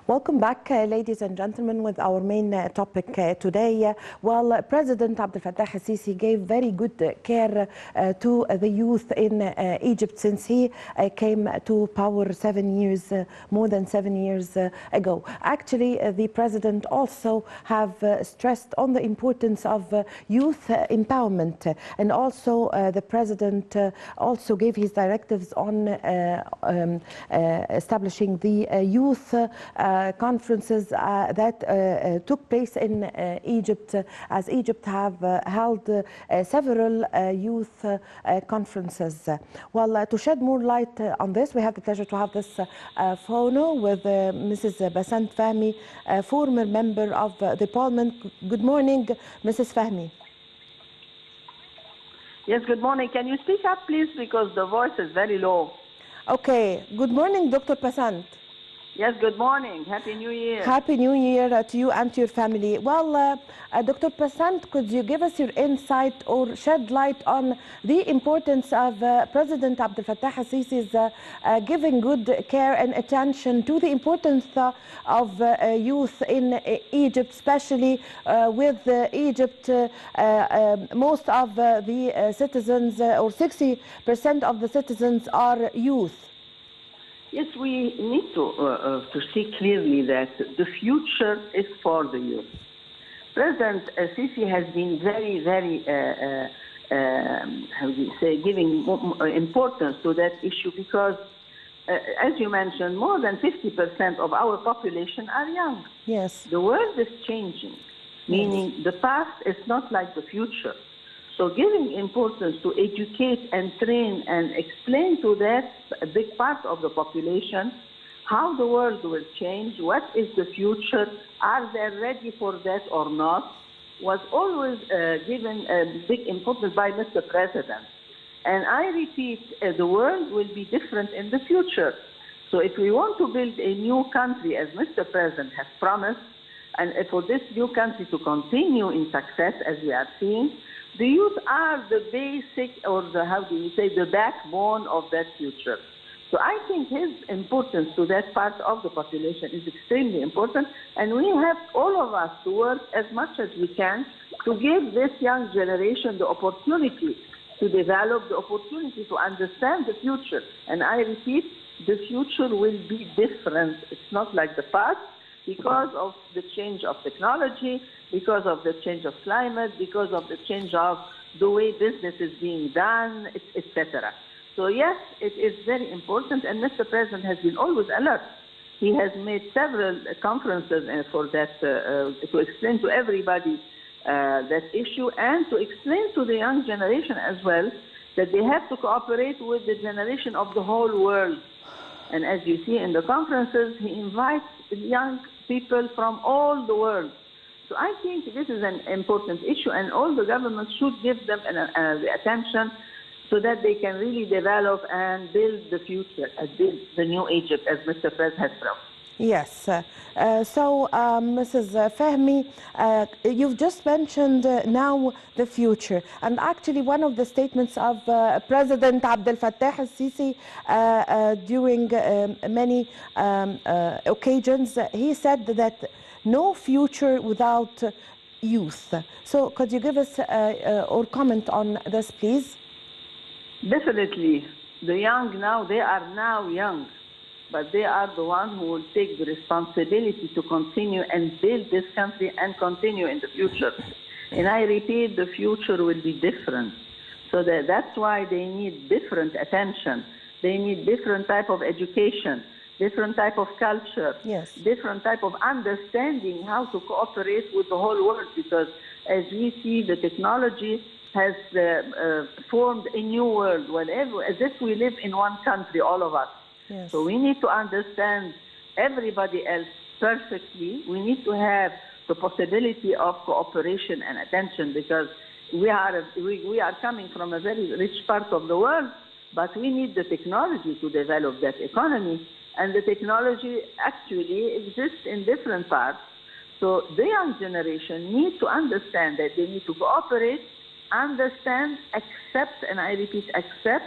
Welcome back, ladies and gentlemen, with our main topic today. Well, President Abdel Fattah al-Sisi gave very good care to the youth in Egypt since he came to power more than 7 years ago. Actually, the president also have stressed on the importance of youth empowerment, and also the president also gave his directives on establishing the youth conferences that took place in Egypt, as Egypt have held several youth conferences. Well, to shed more light on this, we have the pleasure to have this phone with Mrs. Pacinthe Fahmy, former member of the parliament. Good morning, Mrs. Fahmy. Yes, good morning. Can you speak up, please, because the voice is very low. Okay. Good morning, Dr. Pacinthe. Yes, good morning. Happy New Year. Happy New Year to you and to your family. Well, Dr. Pacinthe, could you give us your insight or shed light on the importance of President Abdel Fattah al-Sisi's giving good care and attention to the importance of youth in Egypt, especially with Egypt, most of the citizens, or 60% of the citizens are youth? Yes, we need to see clearly that the future is for the youth. President Sisi has been very, how do you say, giving importance to that issue because, as you mentioned, more than 50% of our population are young. Yes. The world is changing, meaning the past is not like the future. So giving importance to educate and train and explain to that big part of the population how the world will change, what is the future, are they ready for that or not, was always given big importance by Mr. President. And I repeat, the world will be different in the future. So if we want to build a new country, as Mr. President has promised, and for this new country to continue in success as we are seeing, the youth are the basic, or the, how do you say, the backbone of that future. So I think his importance to that part of the population is extremely important, and we have, all of us, to work as much as we can to give this young generation the opportunity to develop, the opportunity to understand the future. And I repeat, the future will be different. It's not like the past, because of the change of technology, because of the change of climate, because of the change of the way business is being done, etc. So yes, it is very important, and Mr. President has been always alert. He has made several conferences for that, to explain to everybody that issue, and to explain to the young generation as well that they have to cooperate with the generation of the whole world. And as you see in the conferences, he invites young people from all the world. So I think this is an important issue, and all the governments should give them the attention so that they can really develop and build the future, build the new Egypt, as Mr. President has promised. Yes. So, Mrs. Fahmy, you've just mentioned now the future. And actually, one of the statements of President Abdel Fattah al-Sisi during many occasions, he said that no future without youth. So could you give us or comment on this, please? Definitely. The young now, they are now young, but they are the ones who will take the responsibility to continue and build this country and continue in the future. And I repeat, the future will be different. So that's why they need different attention. They need different type of education, different type of culture, yes, different type of understanding how to cooperate with the whole world, because as we see, the technology has formed a new world, whenever, as if we live in one country, all of us. Yes. So we need to understand everybody else perfectly. We need to have the possibility of cooperation and attention, because we are coming from a very rich part of the world, but we need the technology to develop that economy. And the technology actually exists in different parts. So the young generation need to understand that they need to cooperate, understand, accept, and I repeat, accept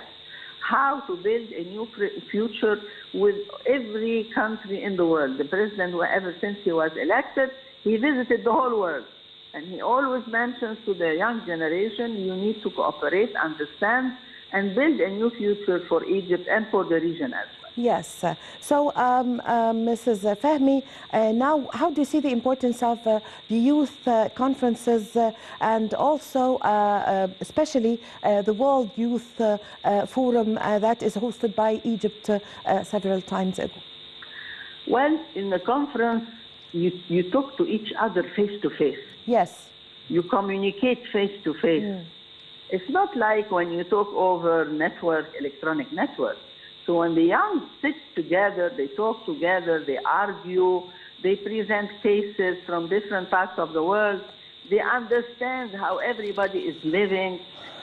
how to build a new future with every country in the world. The president, ever since he was elected, he visited the whole world. And he always mentions to the young generation, you need to cooperate, understand, and build a new future for Egypt and for the region as well. Yes. So, Mrs. Fahmy, now how do you see the importance of the youth conferences and also especially the World Youth Forum that is hosted by Egypt several times ago? Well, in the conference, you talk to each other face to face. Yes. You communicate face to face. It's not like when you talk over electronic network. So when the young sit together, they talk together, they argue, they present cases from different parts of the world, they understand how everybody is living,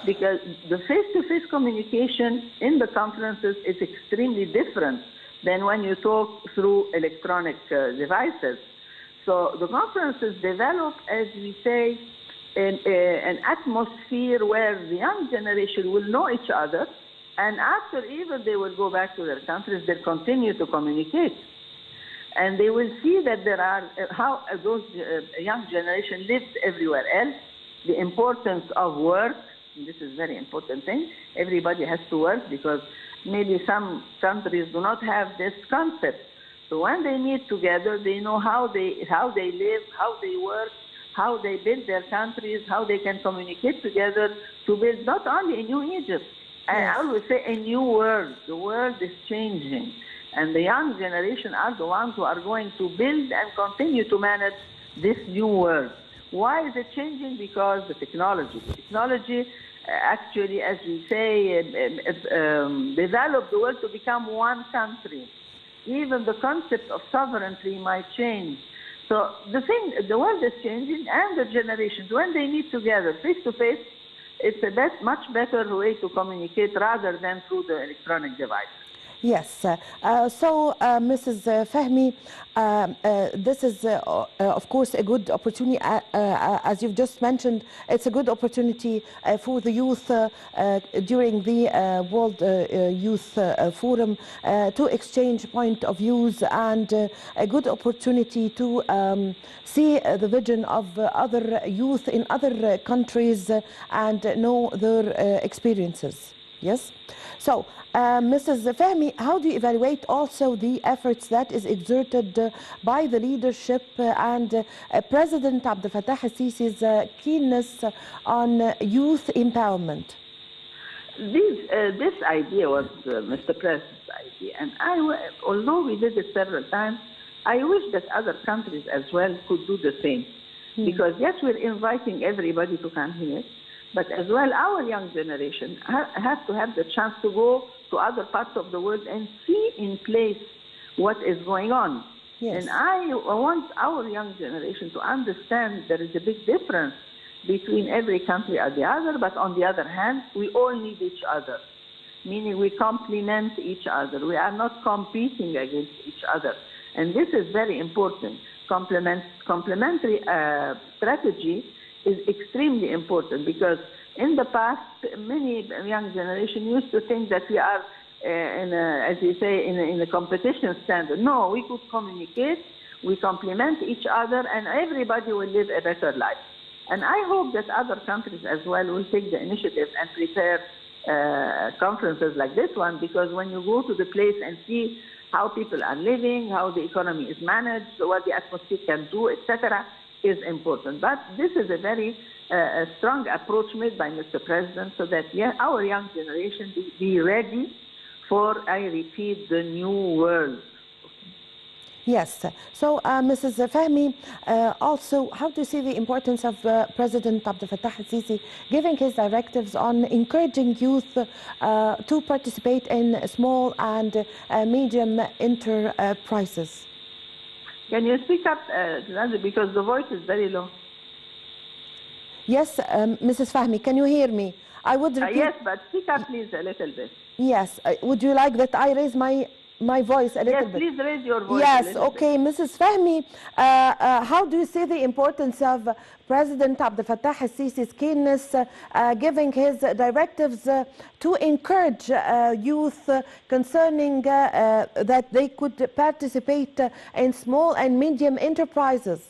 because the face-to-face communication in the conferences is extremely different than when you talk through electronic devices. So the conferences develop, as we say, an atmosphere where the young generation will know each other, and after even they will go back to their countries, they'll continue to communicate. And they will see that there are, how those young generation lives everywhere else, the importance of work. And this is a very important thing. Everybody has to work because maybe some countries do not have this concept. So when they meet together, they know how they live, how they work, how they build their countries, how they can communicate together to build not only a new Egypt, I always say a new world. The world is changing. And the young generation are the ones who are going to build and continue to manage this new world. Why is it changing? Because the technology. The technology actually, as we say, developed the world to become one country. Even the concept of sovereignty might change. So the world is changing, and the generations, when they meet together face to face, it's a much better way to communicate rather than through the electronic device. Yes. So, Mrs. Fahmy, this is, of course, a good opportunity. As you've just mentioned, it's a good opportunity for the youth during the World Youth Forum to exchange point of views, and a good opportunity to see the vision of other youth in other countries and know their experiences. Yes? So, Mrs. Fahmy, how do you evaluate also the efforts that is exerted by the leadership and President Abdel Fattah al-Sisi's keenness on youth empowerment? This idea was Mr. President's idea, and although we did it several times, I wish that other countries as well could do the same. Because yes, we're inviting everybody to come here, but as well our young generation has to have the chance to go to other parts of the world and see in place what is going on. Yes. And I want our young generation to understand there is a big difference between every country or the other, but on the other hand, we all need each other, meaning we complement each other. We are not competing against each other. And this is very important. Complementary strategy is extremely important, because in the past, many young generation used to think that we are, as you say, in a competition standard. No, we could communicate, we complement each other, and everybody will live a better life. And I hope that other countries as well will take the initiative and prepare conferences like this one, because when you go to the place and see how people are living, how the economy is managed, what the atmosphere can do, etc., is important. But this is a very strong approach made by Mr. President, so that our young generation be ready for, I repeat, the new world. Yes. So, Mrs. Fahmy, also, how do you see the importance of President Abdel Fattah al-Sisi giving his directives on encouraging youth to participate in small and medium enterprises? Can you speak up, because the voice is very low? Yes, Mrs. Fahmy, can you hear me? I would repeat. Yes, but speak up, please, a little bit. Yes. Would you like that I raise my my voice a little Yes, bit. please raise your voice a Yes, little okay, Mrs. Fahmy, how do you see the importance of President Abdel Fattah al-Sisi's keenness giving his directives to encourage youth concerning that they could participate in small and medium enterprises?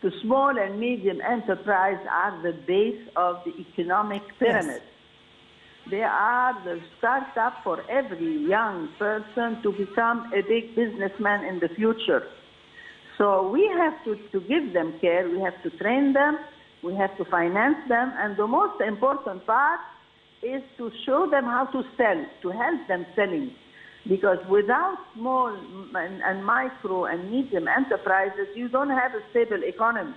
The small and medium enterprise are the base of the economic pyramid. Yes. They are the startup for every young person to become a big businessman in the future. So we have to give them care, we have to train them, we have to finance them, and the most important part is to show them how to sell, to help them selling. Because without small and micro and medium enterprises, you don't have a stable economy.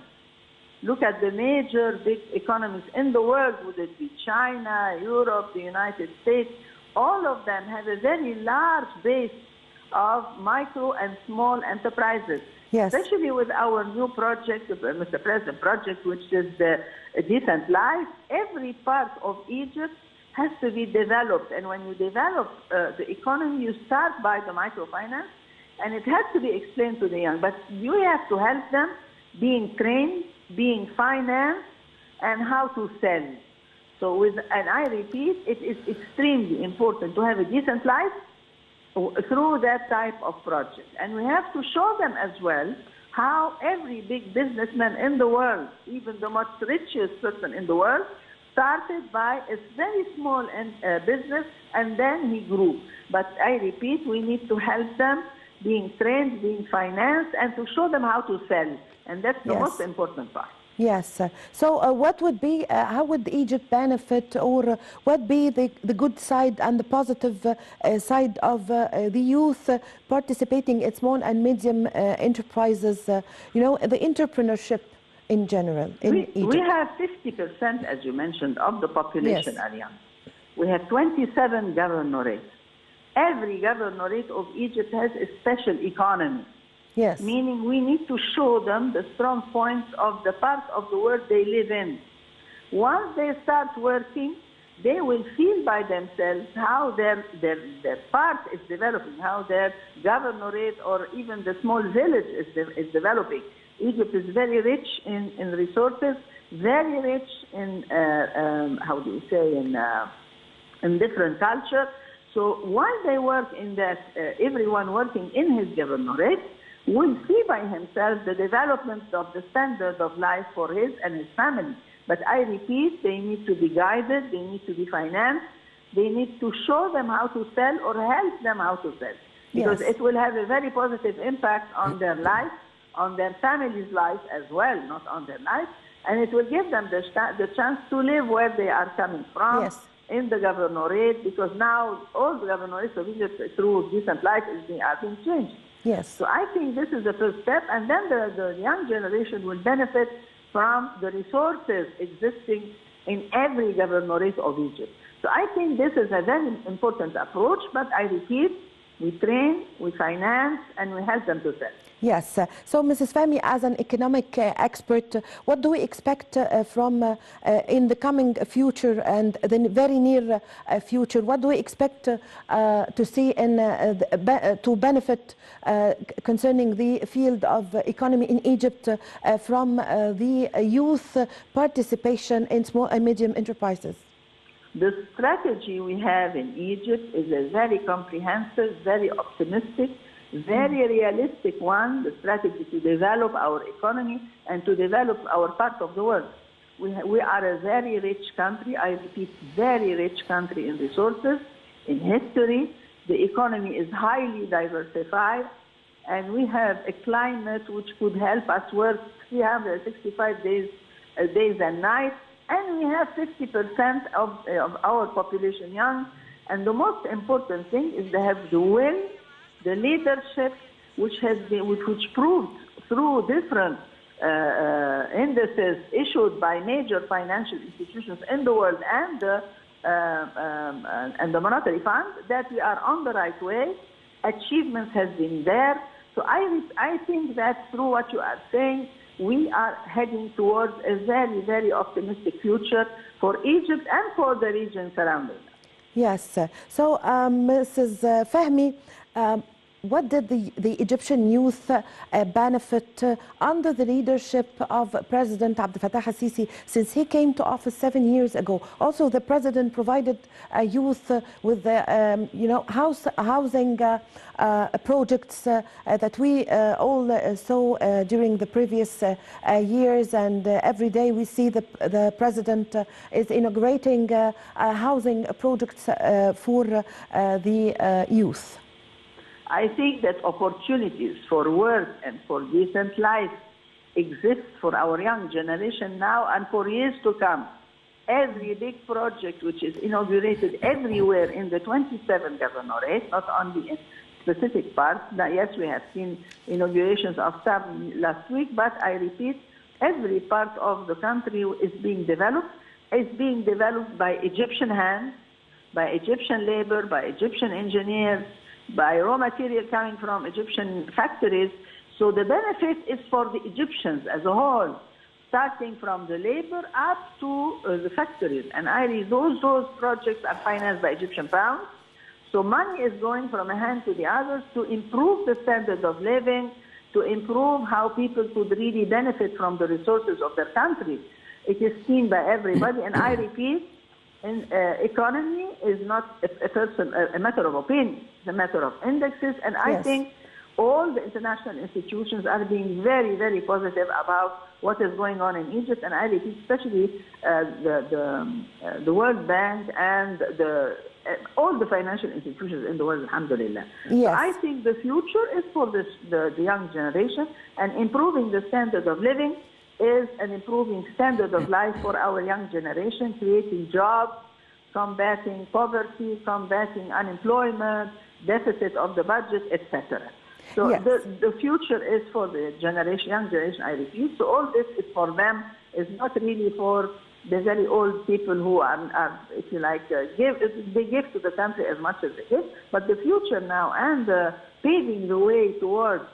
Look at the major big economies in the world, would it be China, Europe, the United States, all of them have a very large base of micro and small enterprises. Yes. Especially with our new project, Mr. President project, which is the Decent Life, every part of Egypt has to be developed. And when you develop the economy, you start by the microfinance, and it has to be explained to the young. But you have to help them being trained, being financed, and how to sell. So and I repeat, it is extremely important to have a decent life through that type of project. And we have to show them as well how every big businessman in the world, even the most richest person in the world, started by a very small business, and then he grew. But I repeat, we need to help them being trained, being financed, and to show them how to sell. And that's the most important part. Yes. So what would be, how would Egypt benefit, or what be the good side and the positive side of the youth participating in small and medium enterprises, you know, the entrepreneurship in general in Egypt? We have 50%, as you mentioned, of the population, Yes. Ariane. We have 27 governorates. Every governorate of Egypt has a special economy. Yes. Meaning we need to show them the strong points of the part of the world they live in. Once they start working, they will feel by themselves how their part is developing, how their governorate or even the small village is developing. Egypt is very rich in resources, very rich in, how do you say, in different culture. So while they work in that, everyone working in his governorate will see by himself the development of the standard of life for his and his family. But I repeat, they need to be guided, they need to be financed, they need to show them how to sell or help them how to sell. Because it will have a very positive impact on their life, on their family's life as well, not on their life. And it will give them the chance to live where they are coming from, in the governorate, because now all the governorates of Egypt through Decent Life are being changed. Yes. So I think this is the first step, and then the young generation will benefit from the resources existing in every governorate of Egypt. So I think this is a very important approach, but I repeat, we train, we finance, and we help them to sell. Yes. So, Mrs. Fahmy, as an economic expert, what do we expect from in the coming future and the very near future? What do we expect to see in to benefit concerning the field of economy in Egypt from the youth participation in small and medium enterprises? The strategy we have in Egypt is a very comprehensive, very optimistic, very realistic one, the strategy to develop our economy and to develop our part of the world. We are a very rich country, I repeat, very rich country in resources, in history. The economy is highly diversified, and we have a climate which could help us work 365 days and nights, and we have 50% of our population young. And the most important thing is they have the will, the leadership, which proved through different indices issued by major financial institutions in the world and the Monetary Fund, that we are on the right way. Achievements has been there. So I think that through what you are saying, we are heading towards a very, very optimistic future for Egypt and for the region surrounding us. Yes. So, Mrs. Fahmy, what did the Egyptian youth benefit under the leadership of President Abdel Fattah al-Sisi since he came to office 7 years ago? Also, the president provided youth with the housing projects that we all saw during the previous years, and every day we see the president is inaugurating housing projects for the youth. I think that opportunities for work and for decent life exist for our young generation now and for years to come. Every big project which is inaugurated everywhere in the 27 governorates, not only in specific parts. Now, yes, we have seen inaugurations of some last week, but I repeat, every part of the country is being developed. It's being developed by Egyptian hands, by Egyptian labor, by Egyptian engineers, by raw material coming from Egyptian factories. So the benefit is for the Egyptians as a whole, starting from the labor up to the factories. And those projects are financed by Egyptian pounds. So money is going from a hand to the other to improve the standard of living, to improve how people could really benefit from the resources of their country. It is seen by everybody. And I repeat, economy is not a matter of opinion, it's a matter of indexes. And I think all the international institutions are being very, very positive about what is going on in Egypt. And I repeat, especially the World Bank and all the financial institutions in the world, alhamdulillah. Yes. So I think the future is for the young generation, and improving the standard of living is an improving standard of life for our young generation, creating jobs, combating poverty, combating unemployment, deficit of the budget, etc. So the future is for the young generation, I repeat. So all this is for them, it's not really for the very old people who are if you like, they give to the country as much as they give. But the future now and paving the way towards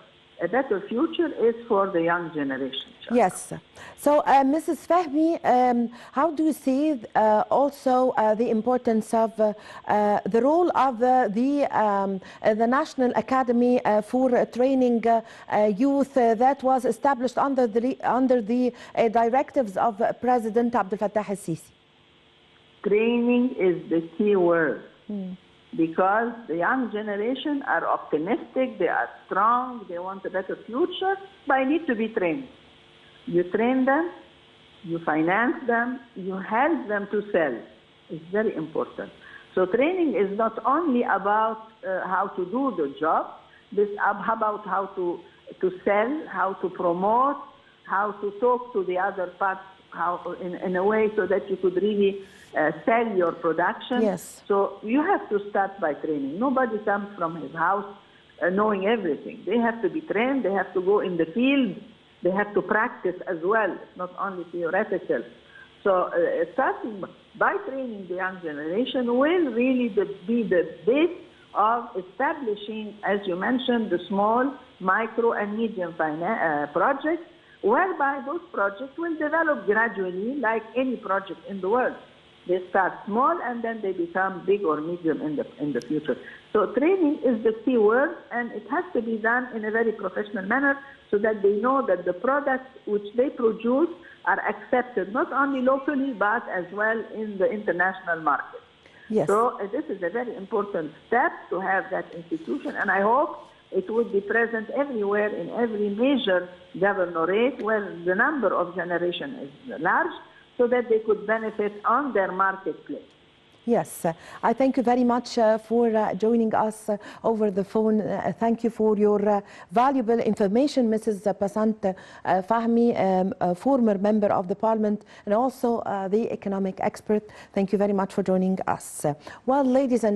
a better future is for the young generation. Yes. So, Mrs. Fahmy, how do you see also the importance of the role of the National Academy for Training Youth that was established under the directives of President Abdel Fattah al-Sisi? Training is the key word. Because the young generation are optimistic, they are strong, they want a better future, but they need to be trained. You train them, you finance them, you help them to sell. It's very important. So training is not only about how to do the job, it's about how to sell, how to promote, how to talk to the other parts, how in a way so that you could really sell your production. Yes. So you have to start by training. Nobody comes from his house knowing everything. They have to be trained. They have to go in the field. They have to practice as well. It's not only theoretical. So starting by training the young generation will really be the base of establishing, as you mentioned, the small, micro, and medium projects, whereby those projects will develop gradually like any project in the world. They start small and then they become big or medium in the future. So training is the key word, and it has to be done in a very professional manner so that they know that the products which they produce are accepted not only locally but as well in the international market. Yes. So this is a very important step to have that institution, and I hope it would be present everywhere in every major governorate where the number of generation is large, so that they could benefit on their marketplace. Yes, I thank you very much for joining us over the phone. Thank you for your valuable information, Mrs. Pacinthe Fahmy, former member of the parliament and also the economic expert. Thank you very much for joining us. Well, ladies and